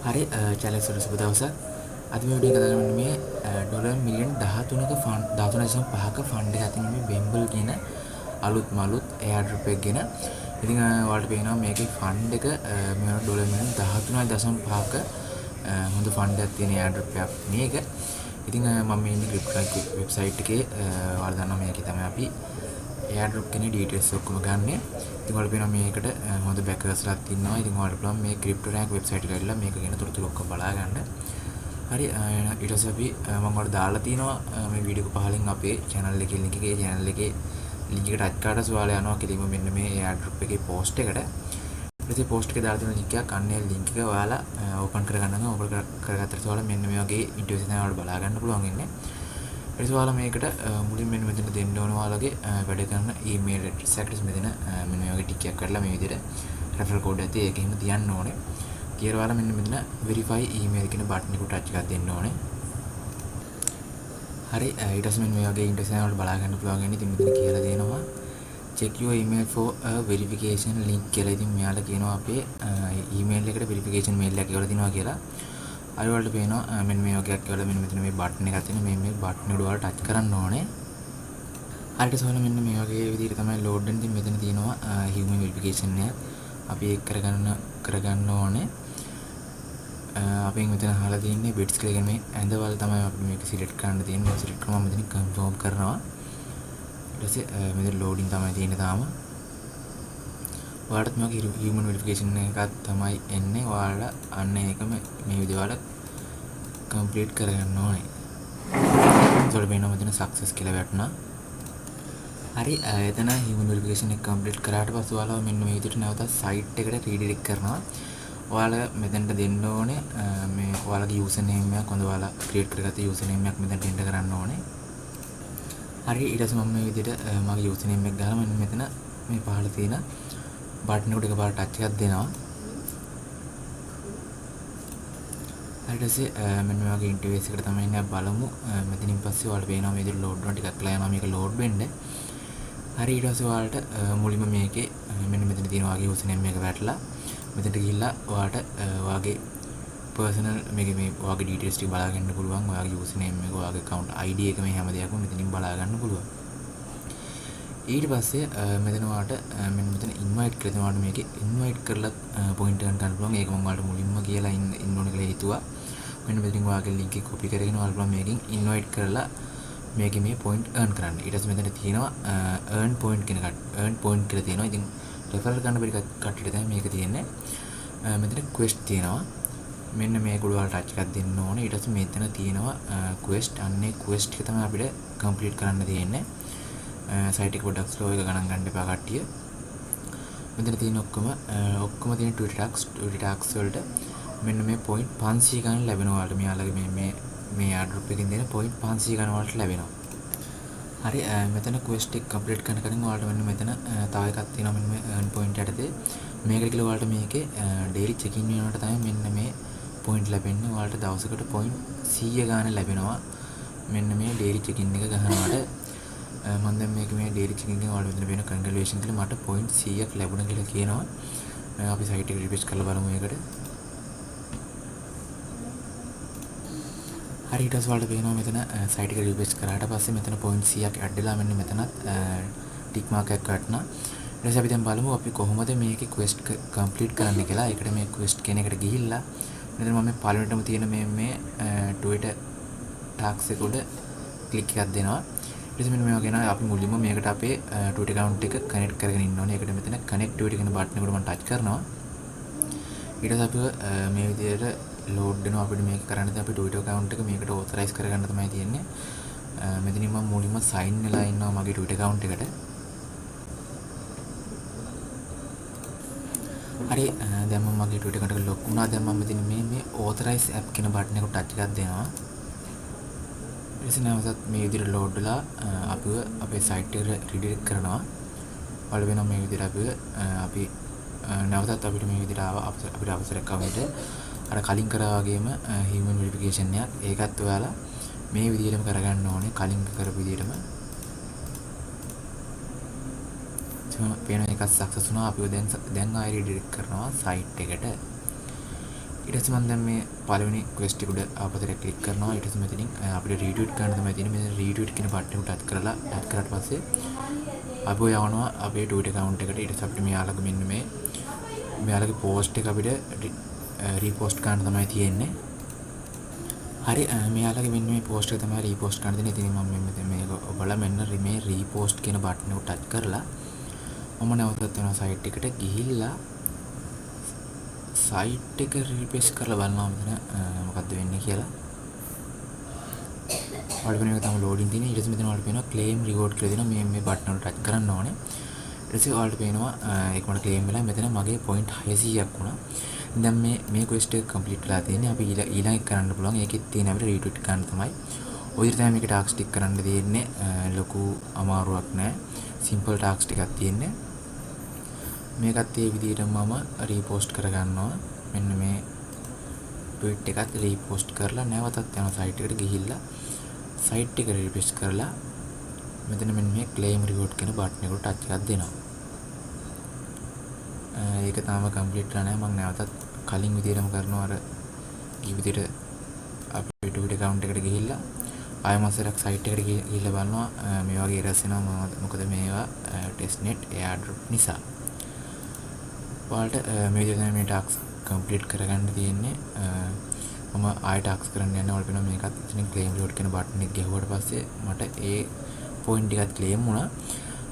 හරි චැලෙන්ජ් වල සුබ දවසක්. අද මේ වීඩියෝ එක දාගෙන මේ ඩොලර් මිලියන් 13ක ෆන්ඩ් 13.5ක ෆන්ඩ් එක අතින් මේ බෙම්බල් කියන අලුත් එයාර් ඩ්‍රොප් එක ගෙන. ඉතින් ඔයාලට පේනවා මේකේ ෆන්ඩ් එක මේ ඩොලර් මිලියන් 13.5ක හොඳ ෆන්ඩ් එකක් තියෙන එයාර් ඩ්‍රොප් එකක් මේක. ඉතින් මම මේ ඉන්නේ ක්‍රිප්ටෝ වෙබ්සයිට් එකේ ඔයාලා දන්නවා මේකේ තමයි අපි එයාර් කෙනේ ඩීටේල්ස් ඔක්කොම ගන්නෙ. ඉතින් ඔයාලට පේනවා මේකට හොඳ බෑකර්ස්ලාක් ඉන්නවා. ඉතින් ඔයාලට පුළුවන් මේ ක්‍රිප්ටෝ රෑන්ක් වෙබ්සයිට් එකට ගිහලා මේක ගැන තොරතුරු ඔක්කොම බලා ගන්න. හරි ඊට පස්සේ අපි මම ඔයාලට දාලා තිනවා මේ වීඩියෝ එක පහලින් අපේ channel එකේ link එකේ channel එකේ link එක ටච් කරලා ඔයාලා යනවා කෙලින්ම මෙන්න මේ එයාර් එකේ post එකට. ඊට පස්සේ post එකේ දාලා තියෙන link එකක් අන්නේ link එක ඔයාලා open කරගන්න නම් open කරගත්තට ඔයාලා මෙන්න මේ වගේ interface එක ඔයාලට බලා ගන්න පුළුවන් ඉන්නේ. ඊට ඔයාලා මේකට මුලින් මෙන්න මෙතන දෙන්න ඕන ඔයාලගේ වැඩ කරන email address එක මෙතන මෙන්න මේ වගේ ටික් එකක් කරලා මේ විදිහට referral code එකත් ඒකෙම තියන්න ඕනේ. කියලා ඔයාලා මෙන්න මෙතන verify email කියන බටන් එක ටච් එකක් දෙන්න ඕනේ. හරි ඊට පස්සේ මෙන්න මේ වගේ interface එක වලට බලා ගන්න පුළුවන් ඉන්නේ. ඉතින් මෙතන කියලා දෙනවා check your email for a verification link කියලා. ඉතින් මෙයාලා කියනවා අපේ email එකට verification mail එකක් කියලා දිනවා කියලා. අර වලට පේනවා මෙන්න මේ වගේක් කියලා මෙන්න මෙතන මේ බටන් එකක් තියෙන මේ බටන් එක ඔයාලා ටච් කරන්න ඕනේ. හරියට සෝල මෙන්න මේ වගේ විදිහට තමයි ලෝඩ් වෙන්නේ. ඉතින් මෙතන තියෙනවා human verification එක. අපි ඒක කරගන්න ඕනේ. අපි මෙතන අහලා තියෙන්නේ bits කියලා කියන්නේ ඇඳවල තමයි අපිට මේක සිලෙක්ට් කරන්න තියෙන්නේ. මේක සිලෙක්ට් කරනවා මෙතන confirm කරනවා. ඊට පස්සේ මෙතන loading තමයි තියෙන්නේ තාම. ඔයාලට මේක human verification එකක් තමයි එන්නේ. ඔයාලා අන්න ඒකම මේ විදිහට ඔයාලා complete කරගන්න ඕනේ. ඒකට වෙනවා මෙතන success කියලා වැටුණා. හරි එතන human verification එක complete කරාට පස්සේ ඔයාලා මෙන්න මේ විදිහට නැවත site එකට redirect කරනවා. ඔයාලා මෙතනට දෙන්න ඕනේ මේ ඔයාලගේ username එකක් හොඳ ඔයාලා create කරගත්ත username එකක් මෙතනට enter කරන්න ඕනේ. හරි ඊට පස්සේ මම මේ විදිහට මගේ username එක ගහලා මෙන්න මෙතන මේ පහළ තියෙන බටන් එකට එකපාරට ටච් එකක් දෙනවා. ඊට පස්සේ මෙන්න මේ වගේ ඉන්ටර්ෆේස් එකකට තමයි ඉන්නේ බලමු. මෙතනින් පස්සේ ඔයාලට පේනවා මේ විදිහට ලෝඩ් වෙන ටිකක් ලා යනවා මේක ලෝඩ් වෙන්න. හරි ඊට පස්සේ ඔයාලට මුලින්ම මේකේ මෙන්න මෙතන තියෙන වගේ username එක වැටලා මෙතනට ගිහිල්ලා ඔයාලට ඔයාගේ personal මේ ඔයාගේ details ටික බලා ගන්න පුළුවන්. ඔයාගේ username එක ඔයාගේ account ID එක මේ හැම දෙයක්ම මෙතනින් බලා ගන්න පුළුවන්. ඊට පස්සේ මෙතන ඔයාලට මෙන්න මෙතන invite කියලා තියෙනවා. මේකේ invite කරලා point එකක් ගන්න පුළුවන්. ඒක මම ඔයාලට මුලින්ම කියලා ඉන්න ඕනේ කියලා හිතුවා. මෙන්න මෙතනින් ඔයාගේ link එක copy කරගෙන ඔයාලට පුළුවන් මේකෙන් invite කරලා මේකේ මේ point earn කරන්න. ඊට පස්සේ මෙතන තියෙනවා earn point කියන earn point කියලා තියෙනවා. ඉතින් referral කරන්න බැරි කට්ටියට තමයි මේක තියෙන්නේ. මෙතන quest තියෙනවා. මෙන්න මේක උඩ ටච් එකක් දෙන්න ඕනේ. ඊට පස්සේ මෙතන තියෙනවා quest. අන්නේ quest එක තමයි අපිට complete කරන්න තියෙන්නේ. site එක පොඩ්ඩක් slow එක ගණන් ගන්න එපා කට්ටිය. මෙතන තියෙන ඔක්කොම තියෙන Twitter tags වලට මෙන්න මේ point 500 ගණන් ලැබෙනවා වලට මෙයාලගේ මේ airdrop එකකින් දෙන point 500 ගණන් වලට ලැබෙනවා. හරි මෙතන quest එක complete කරන කලින් ඔයාලට මෙන්න මෙතන තව එකක් තියෙනවා මෙන්න මේ earn point යටතේ. මේකට කියලා ඔයාලට මේකේ daily check in වෙනකොට තමයි මෙන්න මේ point ලැබෙන්නේ. ඔයාලට දවසකට point 100 ගාන ලැබෙනවා. මෙන්න මේ daily check in එක ගහනකොට මම දැන් මේ daily check in එකෙන් ඔයාලට මෙතන වෙන congratulations කියලා මට point 100ක් ලැබුණා කියලා කියනවා. අපි site එක refresh කරලා බලමු ඒකට. හරි ඊට පස්සේ ඔයාලට පේනවා මෙතන site එක refresh කරාට පස්සේ මෙතන point 100ක් add වෙලා මෙන්න මෙතනත් tick mark එකක් වටනවා. ඊට පස්සේ අපි දැන් බලමු අපි කොහොමද මේකේ quest complete කරන්න කියලා. ඒකට මේ quest කියන එකට ගිහිල්ලා මෙතන මම පළවෙනිටම තියෙන මේ Twitter tags එක උඩ click එකක් දෙනවා. ඊට පස්සේ මෙන්න මේ වගේ නා අපි මුලින්ම මේකට අපේ Twitter account එක connect කරගෙන ඉන්න ඕනේ. ඒකට මෙතන connect Twitter කියන බටන් එකට මම touch කරනවා. ඊට පස්සේ අපි මේ විදිහට load වෙනවා. අපිට මේක කරන්න තියෙන අපේ Twitter account එක මේකට authorize කරගන්න තමයි තියෙන්නේ. මෙතනින් මම මුලින්ම sign වෙලා ඉන්නවා මගේ Twitter account එකට. හරි දැන් මම මගේ Twitter account එක log වුණා. දැන් මම මෙතන මේ authorize app කියන බටන් එකට touch එකක් දෙනවා. ඊට නැවතත් මේ විදිහට load වෙලා අපිව අපේ site එකට redirect කරනවා. ඔයාලා වෙනවා මේ විදිහට අපි නැවතත් අපිට මේ විදිහට අපිට අවසරයක් ආවොත් අර කලින් කරා වගේම human verification එකක් ඒකත් ඔයාලා මේ විදිහටම කරගන්න ඕනේ කලින් කරපු විදිහටම. පේන එකක් සක්සස් වුණා. අපිව දැන් ආයෙ රිඩිරෙක්ට් කරනවා site එකට. ඊට පස්සේ මම දැන් මේ පළවෙනි ක්වෙස්ට් එක උඩ ආපතට ක්ලික් කරනවා. ඊට පස්සේ මෙතනින් අපිට රීට්වීට් කරන්න තමයි තියෙන්නේ. මෙතන රීට්වීට් කියන බටන් එක ටච් කරාට පස්සේ අපි යවනවා අපේ ට්විටර් account එකට. ඊට පස්සේ අපිට මෙයාලගේ මෙන්න මේ මෙයාලගේ පෝස්ට් එක අපිට රීපෝස්ට් කරන්න තමයි තියෙන්නේ. හරි මෙයාලගේ මෙන්න මේ පෝස්ට් එක තමයි රීපෝස්ට් කරන්න දෙන්නේ. ඉතින් මම මේක ඔයාලා මෙන්න මේ රීපෝස්ට් කියන බටන් එක ටච් කරලා මම නැවතත් යනවා සයිට් එකට ගිහිල්ලා සයිට් එක රිෆ්‍රෙෂ් කරලා බලනවා මෙතන මොකද්ද වෙන්නේ කියලා. ඔයාලට මේක තමයි ලෝඩින් තියෙන්නේ. ඊට පස්සේ මෙතන ඔයාලට පේනවා ක්ලේම් රිවෝඩ් කියලා දෙනවා. මේ බටන් වල ටච් කරන්න ඕනේ. ඊට පස්සේ ඔයාලට පේනවා ඒක මට ක්ලේම් වෙලා මෙතන මගේ පොයින්ට් 600ක් වුණා. දැන් මේ ක්වෙස්ට් එක කම්ප්ලීට් වෙලා තියෙන්නේ. අපි ඊළඟ කරන්න පුළුවන්. ඒකෙත් තියෙන අපිට රීට්වීට් කරන්න තමයි. ඔය විදිහට තමයි මේක ටාස්ක් ටික කරන්න තියෙන්නේ. ලොකු අමාරුවක් නැහැ. සිම්පල් ටාස්ක් ටිකක් තියෙන්නේ. මේකත් ඒ විදිහටම මම රීපෝස්ට් කරගන්නවා. මෙන්න මේ ට්වීට් එකත් රීපෝස්ට් කරලා නැවතත් යන සයිට් එකට ගිහිල්ලා සයිට් එක රිෆ්‍රෙෂ් කරලා මෙතන මෙන්න මේ ක්ලේම් රිවෝඩ් කියන බටන් එකට ටච් එකක් දෙනවා. ඒක තාම කම්ප්ලීට් කරලා නැහැ. මම නැවතත් කලින් විදිහටම කරනවා. අර ඊ විදිහට අපේ ට්විටර් account එකට ගිහිල්ලා ආයෙ මාසයක් සයිට් එකට ගිහිල්ලා බලනවා මේ වගේ errors එනවා. මොකද මේවා testnet airdrop නිසා. ඔයාලට මේ විදිහට මේ ටාස්ක් කම්ප්ලීට් කරගන්න තියෙන්නේ. මම ආයෙ ටාස්ක් කරන්න යනවා. ඔයාලට වෙනවා මේකත් ඉතින් ක්ලේම් රිවෝඩ් කියන බටන් එක ගැහුවට පස්සේ මට ඒ පොයින්ට් එකත් ක්ලේම් වුණා.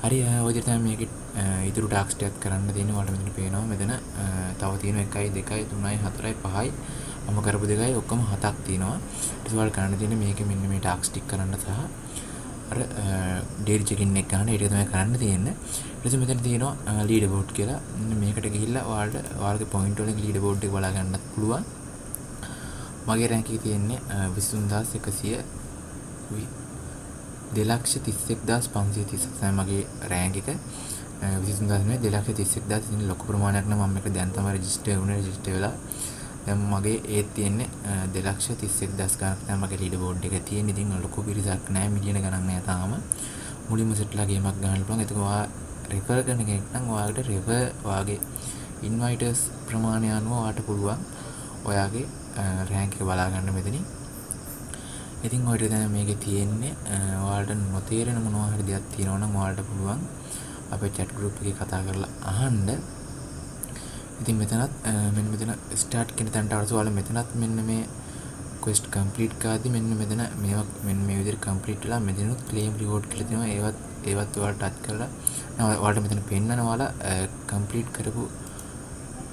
හරි ඔය විදිහට තමයි මේකේ ඉතුරු ටාස්ක් ටිකක් කරන්න තියෙන්නේ. ඔයාලට මෙතන පේනවා මෙතන තව තියෙනවා 1 2 3 4 5යි මම කරපු දෙකයි ඔක්කොම 7ක් තියෙනවා. ඊට පස්සේ ඔයාලට කරන්න තියෙන්නේ මේකේ මෙන්න මේ ටාස්ක් ටික කරන්න සහ අර ඩේටා චෙකින් එක ගන්න. ඒක තමයි කරන්න තියෙන්නේ. ඊට පස්සේ මෙතන තියෙනවා ලීඩර් බෝඩ් කියලා. මේකට ගිහිල්ලා ඔයාලගේ පොයින්ට් වලින් ලීඩර් බෝඩ් එක බලා ගන්නත් පුළුවන්. මගේ රෑන්ක් එක තියෙන්නේ 23100 231530 තමයි මගේ රෑන්ක් එක. 23000 නෙවෙයි 231000 ඉතින් ලොකු ප්‍රමාණයක් නම් මම මේක දැන් තමයි රෙජිස්ටර් වෙලා. දැන් මගේ ඒත් තියෙන්නේ 231000 ගණන් තමයි මගේ ලීඩර් බෝඩ් එක තියෙන්නේ. ඉතින් ලොකු පිරිසක් නැහැ, මිලියන ගණන් නැහැ තාම. මුලින්ම සෙට්ලා ගේමක් ගන්න පුළුවන්. ඒක ඔයා රිෆර් කරන කෙනෙක් නම් ඔයාලට රිෆර් වාගේ ඉන්වයිටර්ස් ප්‍රමාණය අනුව ඔයාලට පුළුවන් ඔයාගේ රෑන්ක් එක බලා ගන්න මෙතනින්. ඉතින් ඔය ටික තමයි මේකේ තියෙන්නේ. ඔයාලට නොතේරෙන මොනවා හරි දෙයක් තියෙනවා නම් ඔයාලට පුළුවන් අපේ chat group එකේ කතා කරලා අහන්න. ඉතින් මෙතනත් මෙන්න මෙතන start කියන තැනට අවශ්‍ය ඔයාලා මෙතනත් මෙන්න මේ quest complete කාදී මෙන්න මෙතන මේවා මෙන්න මේ විදිහට complete වෙලා මෙතනත් claim reward කියලා තියෙනවා. ඒවත් ඔයාලා touch කරලා ඔයාලට මෙතන පෙන්නනවා ඔයාලා complete කරපු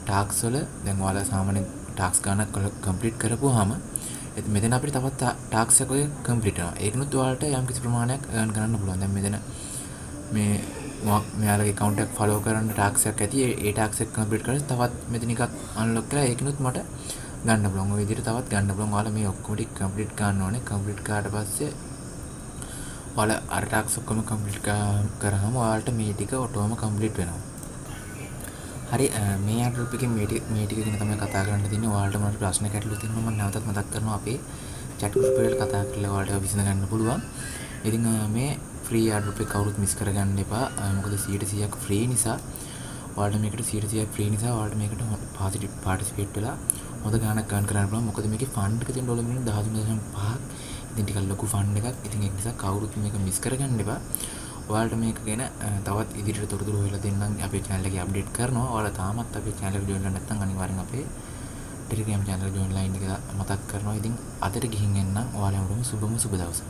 tasks වල දැන් ඔයාලා සාමාන්‍ය tasks ගන්නක් complete කරපුවාම මෙතන අපිට තවත් ටාස්ක් එකක් කම්ප්ලීට් වෙනවා. ඒකනොත් ඔයාලට යම් කිසි ප්‍රමාණයක් earn කරන්න පුළුවන්. දැන් මෙතන මේ මෙයාලගේ account එක follow කරන්න ටාස්ක් එකක් ඇති. ඒ ටාස්ක් එක කම්ප්ලීට් කරලා තවත් මෙතන එකක් unlock කරලා ඒකනොත් මට ගන්න පුළුවන්. ඔය විදිහට තවත් ගන්න පුළුවන්. ඔයාලා මේ ඔක්කොම ටික කම්ප්ලීට් කරන්න ඕනේ. කම්ප්ලීට් කරාට පස්සේ ඔයාලා අර ටාස්ක් ඔක්කොම කම්ප්ලීට් කරාම ඔයාලට මේ ටික ඔටෝම කම්ප්ලීට් වෙනවා. හරි මේ airdrop එකෙන් මේ ටික ගැන තමයි කතා කරන්න තියෙන්නේ. ඔයාලට මොනවද ප්‍රශ්න ගැටලු තියෙනවා මම නැවතත් මතක් කරනවා අපේ chat group එකට කතා කරලා ඔයාලට විසඳ ගන්න පුළුවන්. ඉතින් මේ free airdrop එක කවුරුත් මිස් කරගන්න එපා. මොකද 100% free නිසා ඔයාලට මේකට 100% free නිසා ඔයාලට මේකට participate වෙලා හොඳ ගාණක් ගන්න කරන්න පුළුවන්. මොකද මේකේ fund එක තියෙන ඩොලර් මිලියන 13.5ක්. ඉතින් ටිකක් ලොකු fund එකක්. ඉතින් ඒක නිසා කවුරුත් මේක මිස් කරගන්න එපා. ඔයාලට මේක ගැන තවත් ඉදිරියට තොරතුරු හොයලා දෙන්නම්. අපේ channel එකේ අප්ඩේට් කරනවා. ඔයාලා තාමත් අපේ channel එකට join වෙලා නැත්නම් අනිවාර්යෙන් අපේ Telegram channel එක join line එක මතක් කරනවා. ඉතින් අදට ගිහින් එන්නම්. ඔයාලට සුබම සුබ දවසක්.